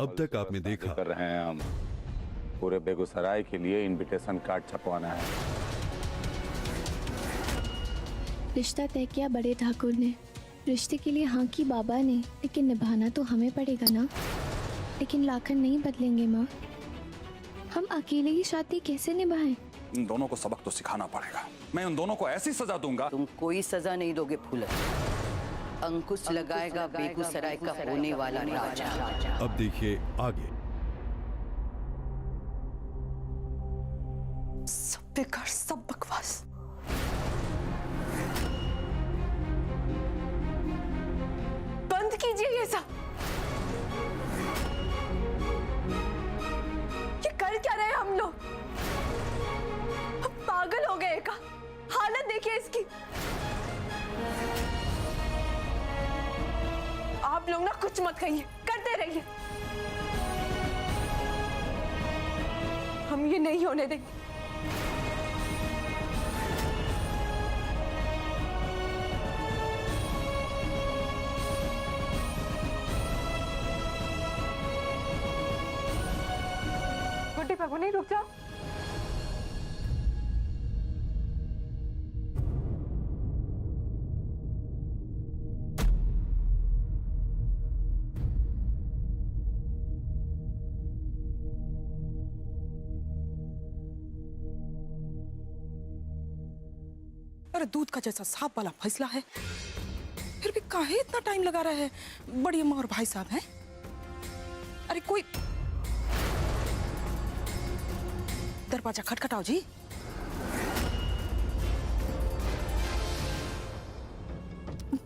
अब तक आपने देखा कर रहे हैं हम पूरे बेगूसराय के लिए इनविटेशन कार्ड छपवाना है। रिश्ता तय किया बड़े ठाकुर ने, रिश्ते के लिए हाँ की बाबा ने, लेकिन निभाना तो हमें पड़ेगा ना। लेकिन लाखन नहीं बदलेंगे माँ, हम अकेले ही शादी कैसे निभाएं? इन दोनों को सबक तो सिखाना पड़ेगा। मैं उन दोनों को ऐसी सजा दूंगा। तुम कोई सजा नहीं दोगे फूलन। अंकुश लगाएगा बेगूसराय का होने वाला राजा। अब देखिए आगे। सब बेकार, सब बकवास। बंद कीजिए ये सब। ये कर क्या रहे हम लोग? पागल हो गए का? हालत देखिए इसकी। आप लोग ना कुछ मत कहिए, करते रहिए। हम ये नहीं होने देंगे। गुड्डी बाबू नहीं, रुक जाओ। अरे दूध का जैसा साफ वाला फैसला है, फिर भी काहे इतना टाइम लगा रहा है बड़ी अम्मा और भाई साहब हैं? अरे कोई दरवाजा खटखटाओ जी।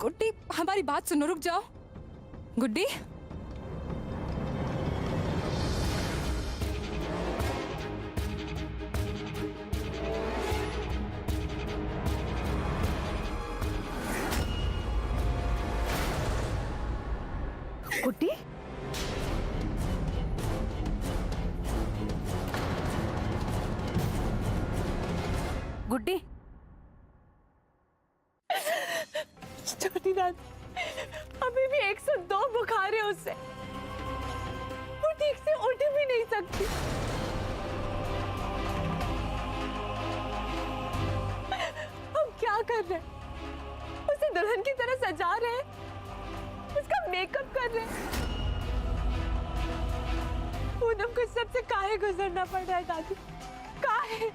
गुड्डी हमारी बात सुनो, रुक जाओ। गुड्डी गुड्डी गुड्डी छोटी दादी, अभी भी 102 बुखार है उससे। वो ठीक से उठ भी नहीं सकती। हम क्या कर रहे हैं? उसे दुल्हन की तरह सजा रहे हैं, उसका मेकअप कर रहे हैं। पूनम को सबसे काहे गुजरना पड़ रहा है दादी? काहे?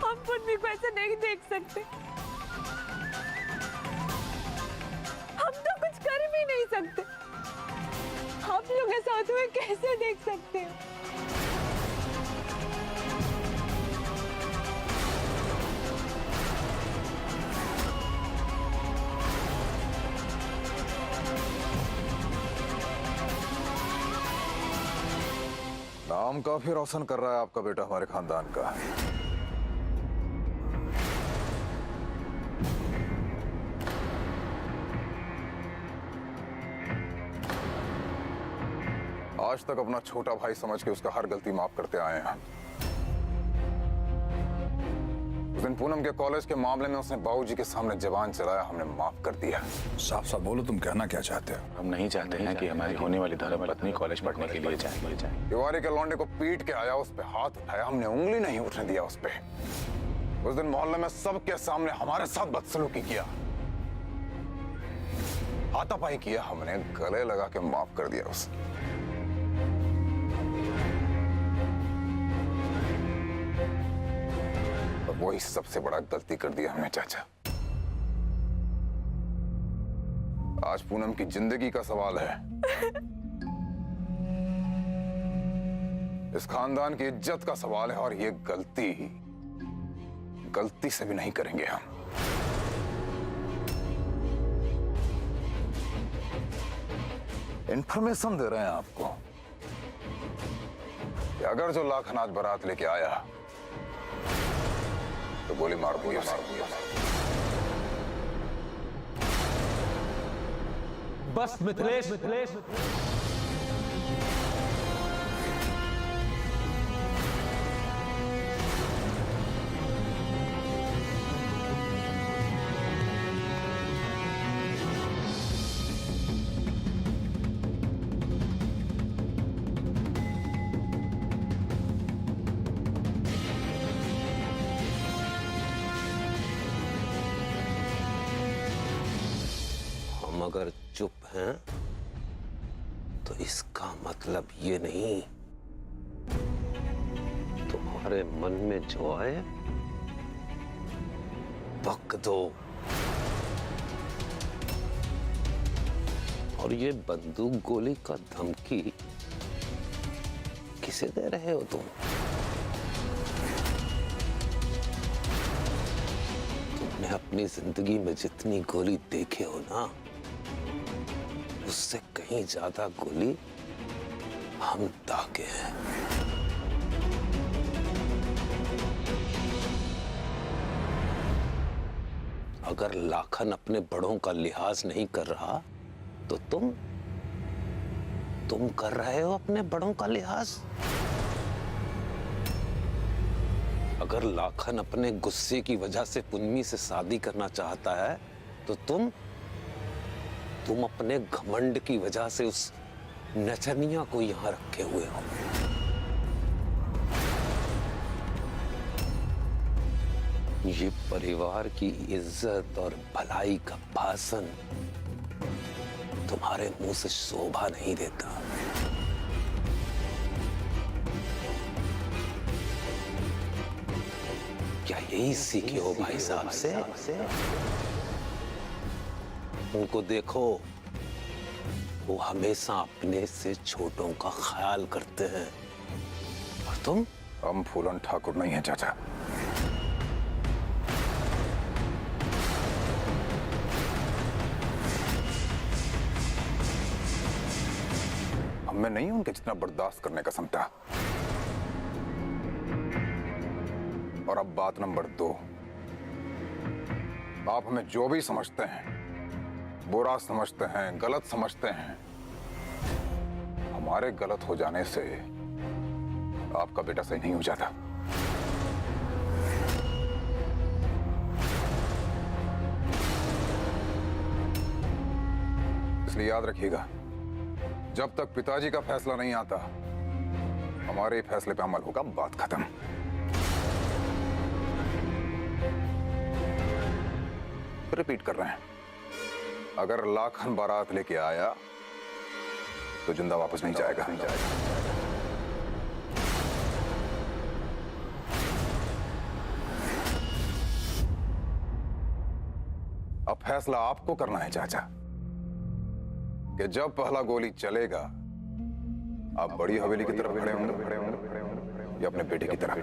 हम पूनम को ऐसे नहीं देख सकते। हम तो कुछ कर भी नहीं सकते। आप लोग ऐसा होते हुए कैसे देख सकते हैं? नाम काफी रोशन कर रहा है आपका बेटा हमारे खानदान का। आज तक अपना छोटा भाई समझ के उसका हर गलती माफ करते आए हैं। उस दिन पूनम के कॉलेज के मामले में उसने बाबूजी के सामने जबान चलाया, हमने माफ कर दिया। साफ साफ बोलो, तुम कहना क्या चाहते हो? हम नहीं चाहते हैं कि हमारी होने वाली धर्मपत्नी कॉलेज पढ़ने के लिए जाए। तिवारी के लौंडे को पीट के आया, उस पे हाथ उठाया, हमने उंगली नहीं उठने दिया उस पे। उस दिन मोहल्ले में सबके सामने हमारे साथ बदसलूकी किया, हाथापाई किया, हमने गले लगा के माफ कर दिया उसे। वही सबसे बड़ा गलती कर दिया हमने चाचा। आज पूनम की जिंदगी का सवाल है, इस खानदान की इज्जत का सवाल है, और ये गलती से भी नहीं करेंगे हम। इंफॉर्मेशन दे रहे हैं आपको कि अगर जो लाखन आज बारात लेके आया तो गोली मार दी। बस मिथिलेश, अगर चुप हैं तो इसका मतलब ये नहीं, तुम्हारे मन में जो आए बक दो। और ये बंदूक गोली का धमकी किसे दे रहे हो तुम? तुमने अपनी जिंदगी में जितनी गोली देखे हो ना, उससे कहीं ज्यादा गोली हम दागे हैं। अगर लाखन अपने बड़ों का लिहाज नहीं कर रहा तो तुम कर रहे हो अपने बड़ों का लिहाज। अगर लाखन अपने गुस्से की वजह से पुन्नी से शादी करना चाहता है तो तुम अपने घमंड की वजह से उस नचनिया को यहां रखे हुए हो। ये परिवार की इज्जत और भलाई का भाषण तुम्हारे मुंह से शोभा नहीं देता। क्या यही सीखे हो भाई साहब से? उनको देखो, वो हमेशा अपने से छोटों का ख्याल करते हैं। और तुम? हम फूलन ठाकुर नहीं है चाचा। हमें नहीं उनके जितना बर्दाश्त करने का क्षमता। और अब बात नंबर 2, आप हमें जो भी समझते हैं, बुरा समझते हैं, गलत समझते हैं, हमारे गलत हो जाने से आपका बेटा सही नहीं हो जाता। इसलिए याद रखिएगा, जब तक पिताजी का फैसला नहीं आता, हमारे फैसले पे अमल होगा, बात खत्म। रिपीट कर रहे हैं, अगर लाखन बारात लेके आया तो जिंदा वापस नहीं जाएगा। अब फैसला आपको करना है चाचा कि जब पहला गोली चलेगा आप बड़ी हवेली की तरफ खड़े होंगे या अपने बेटे की तरफ?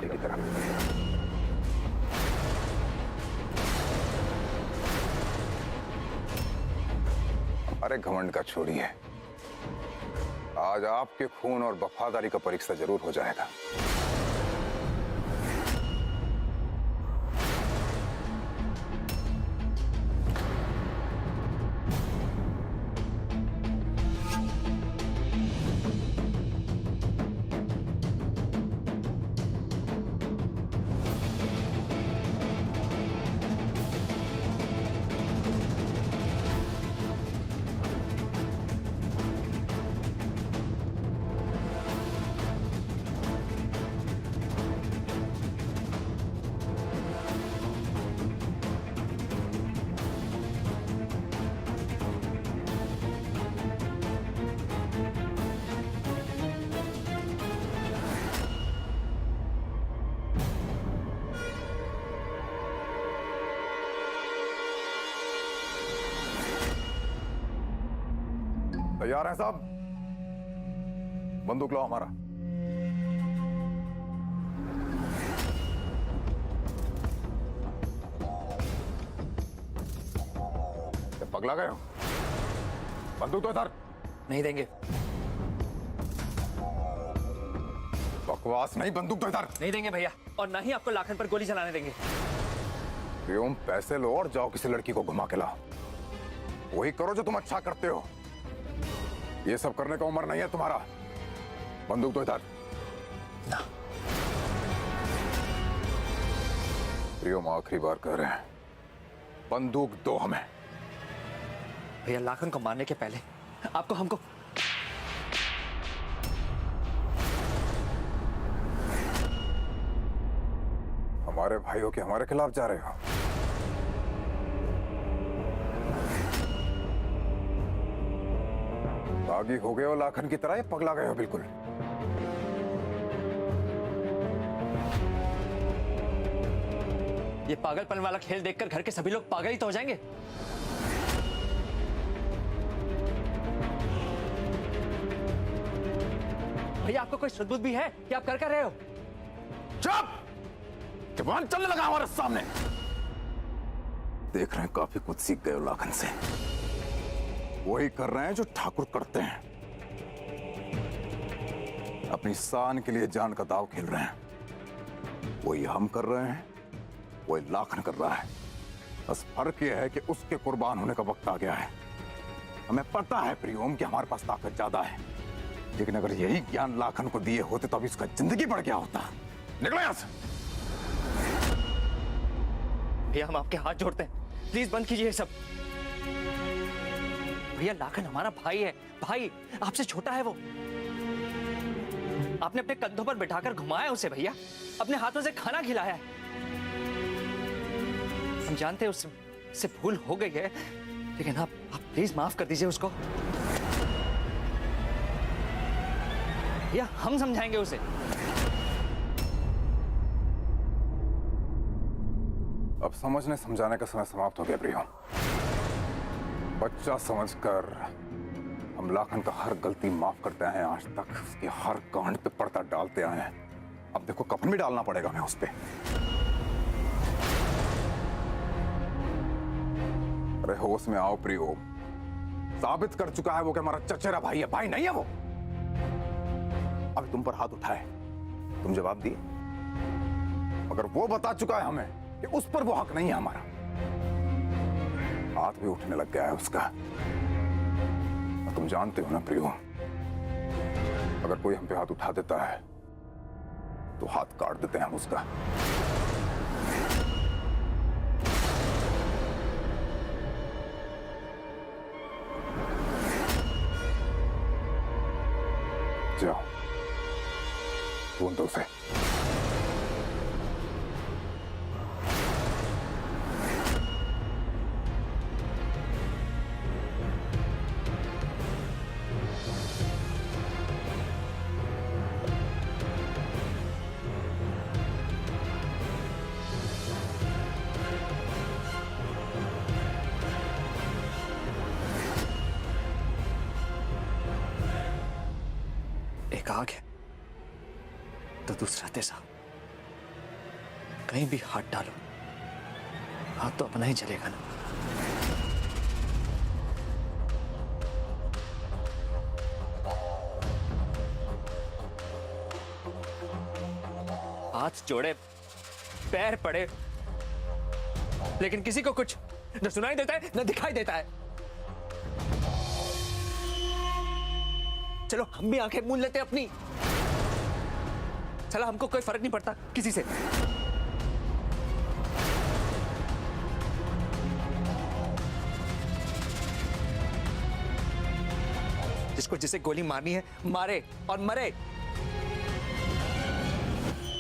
अरे घमंड का छोड़िए, आज आपके खून और वफादारी का परीक्षा जरूर हो जाएगा। तैयार हैं साहब? बंदूक लो हमारा। पगला गए हो? बंदूक तो इधर। नहीं देंगे। बकवास नहीं, बंदूक तो इधर। नहीं देंगे भैया, और ना ही आपको लाखन पर गोली चलाने देंगे। तुम पैसे लो और जाओ किसी लड़की को घुमा के लाओ। वही करो जो तुम अच्छा करते हो। ये सब करने का उम्र नहीं है तुम्हारा। बंदूक तो इधर। प्रियम आखिरी बार कह रहे हैं, बंदूक दो हमें। भैया लाखन को मारने के पहले आपको हमको हमारे भाइयों के हमारे खिलाफ जा रहे हो? बागी हो गए हो लाखन की तरह या पगला गए हो बिल्कुल? ये पागलपन वाला खेल देखकर घर के सभी लोग पागल ही तो हो जाएंगे। भैया आपको कोई सुध-बुध भी है कि आप कर रहे हो? चुप! जबान चलने लगा हमारे सामने। देख रहे हैं काफी कुछ सीख गए हो लाखन से। वही कर रहे हैं जो ठाकुर करते हैं। अपनी शान के लिए जान का दाव खेल रहे हैं। वही हम कर रहे हैं, वही लाखन कर रहा है। बस फर्क यह है कि उसके कुर्बान होने का वक्त आ गया है। हमें पता है प्रियोम कि हमारे पास ताकत ज्यादा है, लेकिन अगर यही ज्ञान लाखन को दिए होते तो अभी उसका जिंदगी बढ़ गया होता। निकलो यहां से। भैया हम आपके हाथ जोड़ते हैं, प्लीज बंद कीजिए ये सब। भैया लाखन हमारा भाई है, भाई आपसे छोटा है वो। आपने अपने कंधों पर बिठाकर घुमाया उसे भैया, अपने हाथों से खाना खिलाया है। हम जानते हैं उससे भूल हो गई है, लेकिन आप प्लीज माफ कर दीजिए उसको। भैया हम समझाएंगे उसे। अब समझने समझाने का समय समाप्त हो गया प्रियो। बच्चा समझकर हम लाखन का हर गलती माफ करते आए हैं आज तक। उसकी हर कांड पे पर्दा डालते आए हैं। अब देखो कफन भी डालना पड़ेगा हमें उस पे। अरे होश में आओ प्रियो। साबित कर चुका है वो कि हमारा चचेरा भाई है, भाई नहीं है वो। अब तुम पर हाथ उठाए, तुम जवाब दिए। मगर वो बता चुका है हमें कि उस पर वो हक नहीं है हमारा। हाथ भी उठने लग गया है उसका। और तुम जानते हो ना प्रियो, अगर कोई हम पे हाथ उठा देता है तो हाथ काट देते हैं हम उसका। जाओ ढूंढो उसे। एक आग है तो दूसरा तेजाब। कहीं भी हाथ डालो, हाथ तो अपना ही जलेगा ना। हाथ जोड़े, पैर पड़े, लेकिन किसी को कुछ न सुनाई देता है न दिखाई देता है। चलो हम भी आंखें मूंद लेते हैं अपनी। चलो हमको कोई फर्क नहीं पड़ता किसी से। जिसको जिसे गोली मारनी है मारे और मरे।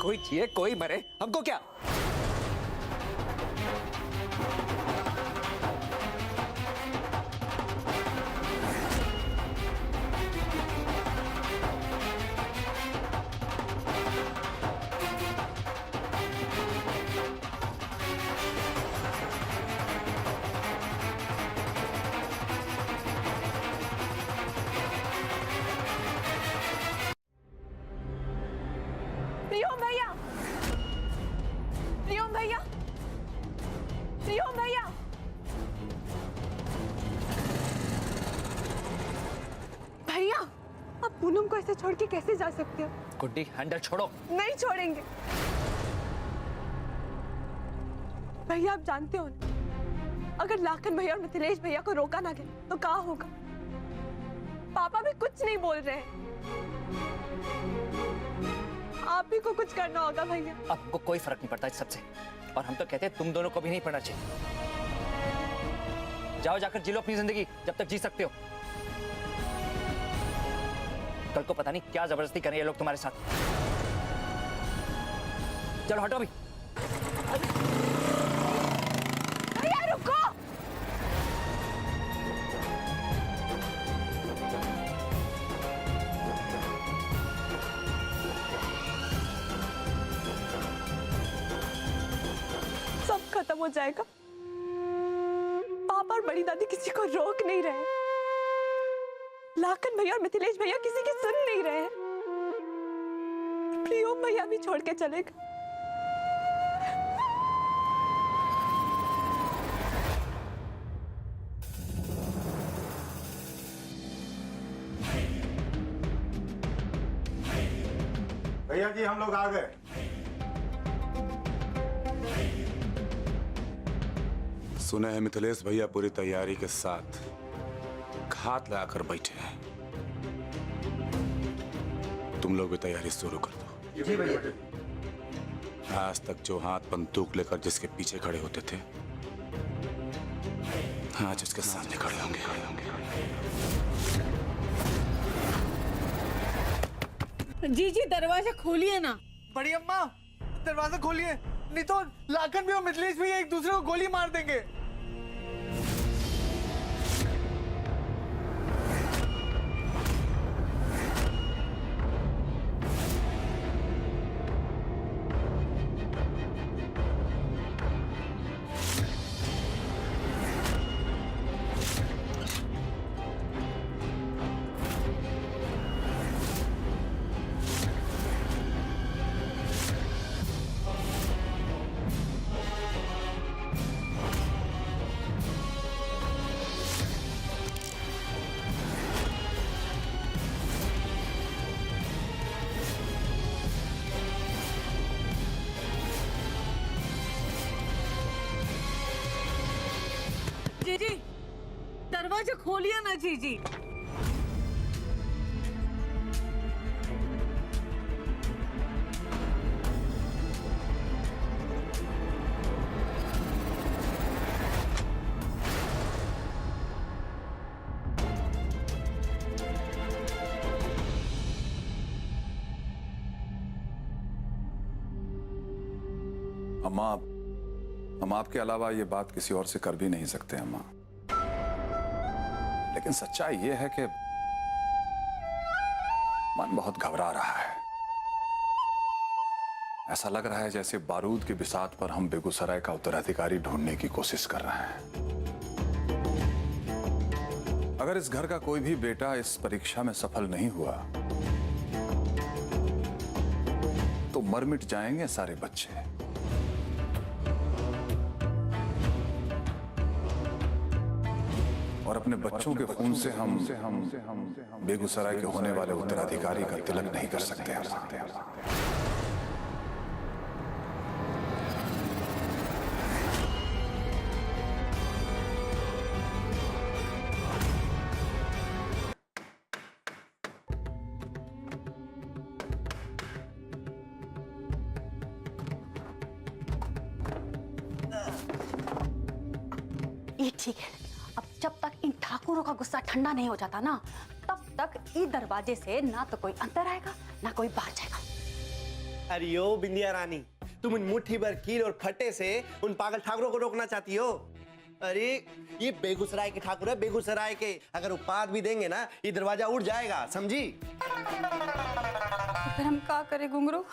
कोई जिए कोई मरे, हमको क्या। प्रियोम भैया, प्रियोम भैया, प्रियोम भैया। भैया आप पूनम को ऐसे छोड़ के कैसे जा सकते हो? गुड्डी हैंडल छोड़ो। नहीं छोड़ेंगे। भैया आप जानते हो ना, अगर लाखन भैया और मिथिलेश भैया को रोका ना गया तो क्या होगा? पापा भी कुछ नहीं बोल रहे हैं। आप ही को कुछ करना होगा भैया। आपको कोई फर्क नहीं पड़ता इस सबसे, और हम तो कहते हैं तुम दोनों को भी नहीं पढ़ना चाहिए। जाओ जाकर जी लो अपनी जिंदगी जब तक जी सकते हो। कल को पता नहीं क्या जबरदस्ती करें ये लोग तुम्हारे साथ। चलो हटो अभी। भैया रुको। खत्म हो जाएगा। पापा और बड़ी दादी किसी को रोक नहीं रहे, लाखन भैया और मिथिलेश भैया किसी की सुन नहीं रहे, प्रियोम भैया भी छोड़ के चले गए। भैया जी हम लोग आ गए। सुने हैं मिथिलेश भैया पूरी तैयारी के साथ घात लगाकर बैठे हैं। तुम लोग भी तैयारी शुरू कर दो। जी भैया। आज तक जो हाथ बंदूक लेकर जिसके पीछे खड़े होते थे, आज उसके सामने खड़े होंगे। जी जी दरवाजा खोलिए ना। बड़ी अम्मा दरवाजा खोलिए, नहीं तो लाखन भी और मिथिलेश भी एक दूसरे को गोली मार देंगे। जी दरवाजा खोलिए ना जी। अम्मा, हम आपके अलावा ये बात किसी और से कर भी नहीं सकते अम्मा, लेकिन सच्चाई ये है कि मन बहुत घबरा रहा है। ऐसा लग रहा है जैसे बारूद के बिसात पर हम बेगूसराय का उत्तराधिकारी ढूंढने की कोशिश कर रहे हैं। अगर इस घर का कोई भी बेटा इस परीक्षा में सफल नहीं हुआ तो मर मिट जाएंगे सारे बच्चे। और अपने बच्चों के खून से हम बेगूसराय के होने वाले उत्तराधिकारी का तिलक नहीं कर सकते हैं। ये ठीक है। अब जब तक इन ठाकुरों का गुस्सा ठंडा नहीं हो जाता ना, तब तक इस दरवाजे से ना तो कोई अंदर आएगा ना कोई बाहर जाएगा। अरे ओ बिंदिया रानी, तुम इन मुट्ठी भर कील और फटे से उन पागल ठाकुरों को रोकना चाहती हो? अरे ये बेगूसराय के ठाकुर है, बेगूसराय के। अगर उपहार भी देंगे ना, ये दरवाजा उड़ जाएगा, समझी? फिर हम क्या करें घुंघरू?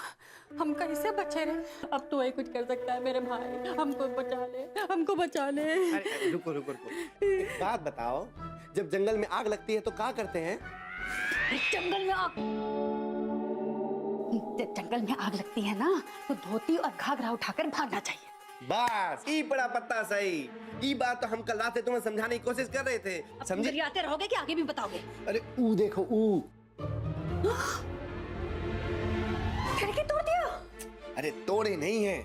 हम कैसे बचे रहे? अब तो वही कुछ कर सकता है मेरे भाई। हमको बचा ले, हमको बचा ले। अरे रुको रुको रुको, एक बात बताओ, जब जंगल में आग लगती है तो क्या करते हैं? जंगल में आग, जब जंगल में आग लगती है ना, तो धोती और घाघरा उठाकर भागना चाहिए। बस ई बड़ा पत्ता सही। ई बात तो हम कल रात से तुम्हें समझाने की कोशिश कर रहे थे, समझे? आते रहोगे कि आगे भी बताओगे? अरे ऊ देखो, ऊ खिड़की तोड़ दिया। अरे तोड़े नहीं हैं,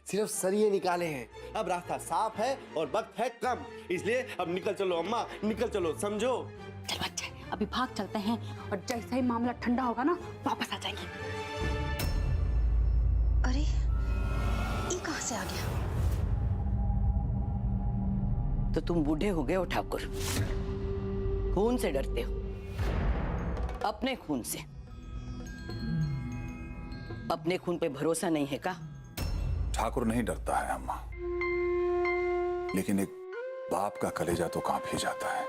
सिर्फ सरिये निकाले हैं। अब रास्ता साफ है और वक्त है कम, इसलिए अब निकल चलो अम्मा, निकल चलो, समझो? चल बच्चे, अभी भाग चलते हैं और जैसे ही मामला ठंडा होगा ना, वापस आ जाएंगे। अरे ये कहां से आ गया? तो तुम बूढ़े हो गए हो ठाकुर, खून से डरते हो, अपने खून से। अपने खून पे भरोसा नहीं है का? ठाकुर नहीं डरता है अम्मा, लेकिन एक बाप का कलेजा तो कांप ही जाता है।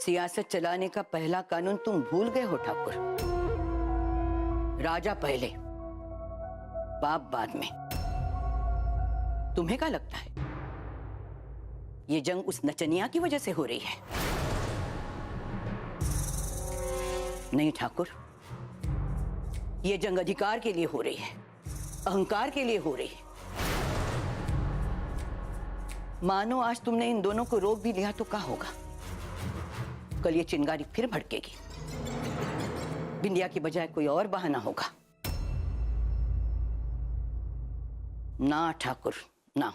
सियासत चलाने का पहला कानून तुम भूल गए हो ठाकुर। राजा पहले, बाप बाद में। तुम्हें क्या लगता है ये जंग उस नचनिया की वजह से हो रही है। नहीं ठाकुर, ये जंग अधिकार के लिए हो रही है, अहंकार के लिए हो रही है। मानो आज तुमने इन दोनों को रोक भी लिया तो क्या होगा? कल ये चिंगारी फिर भड़केगी। बिंदिया की बजाय कोई और बहाना होगा। ना ठाकुर ना,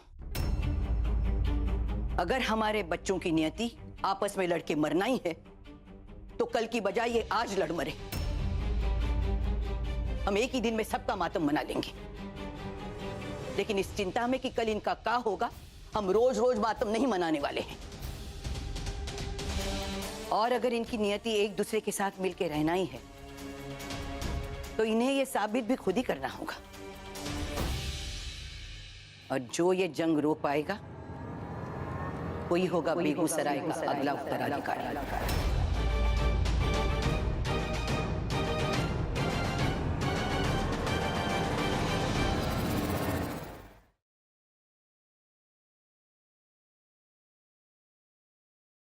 अगर हमारे बच्चों की नियति आपस में लड़के मरना ही है तो कल की बजाय ये आज लड़ मरे। हम एक ही दिन में सबका मातम मना लेंगे, लेकिन इस चिंता में कि कल इनका क्या होगा, हम रोज रोज मातम नहीं मनाने वाले हैं। और अगर इनकी नियति एक दूसरे के साथ मिलकर रहना ही है तो इन्हें यह साबित भी खुद ही करना होगा। और जो ये जंग रो पाएगा वही होगा बेगूसराय का अगला उत्तराधिकारी।